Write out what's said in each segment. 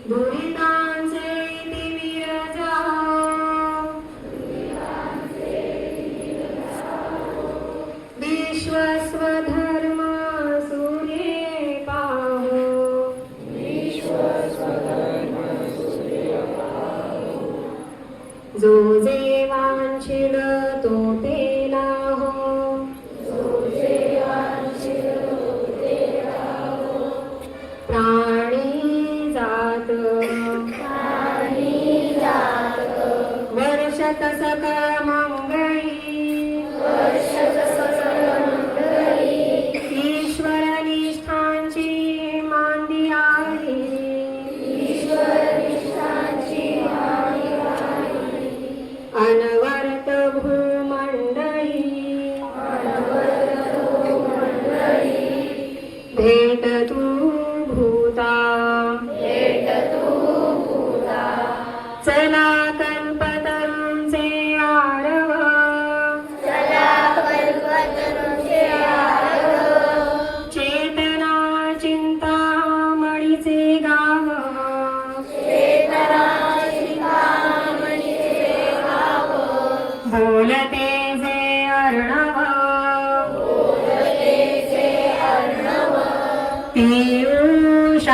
दुरितांचे तिमिर जाओ, विश्वस्वधर्म सूर्ये पाहो, जो जे वांछिल तो ते लाहो, प्राणी जात वर्षत सकळ मंगळी, ईश्वर निष्ठांची मांदी आली, अनवर्त भूमंडळी, भेट तू भूता, चला कल्पतरूंचे आरव, चेतना चिंतामणीचे गाव, बोलते जे अर्णव, पीयूषांचे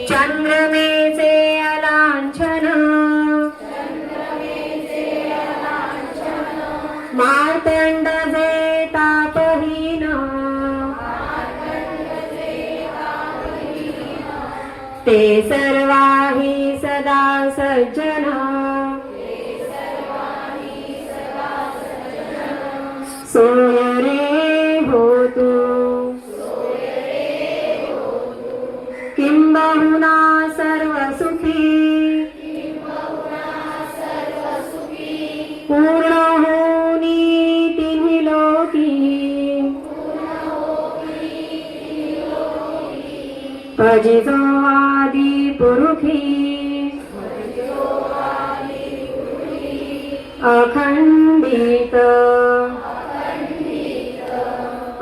चंद्रमेचे अलांछन, मार्तंड जे तापहीन, ते सर्वाही सदा सज्जन, सोय रे होतु किंबहुना सर्व सुखी, पूर्ण होनी तिन्ही लोकी, भजितो आदि पुरुषी, अखंडित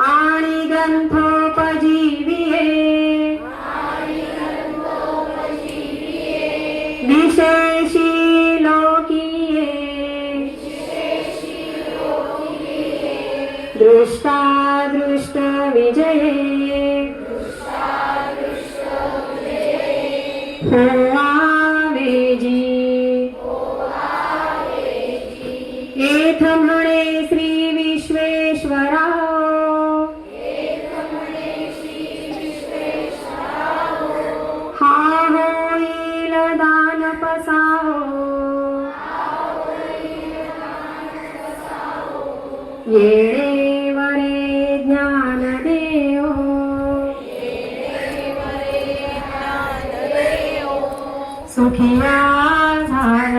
आणि ग्रंथोपजीविये, विशेषी लोकीये, दृष्टादृष्ट विजये, होवावेजी, एथ म्हणे श्री विश्वेश्वरा, हा होईल दान पसाहो, येणे वरे ज्ञान देव, सुखिया झाला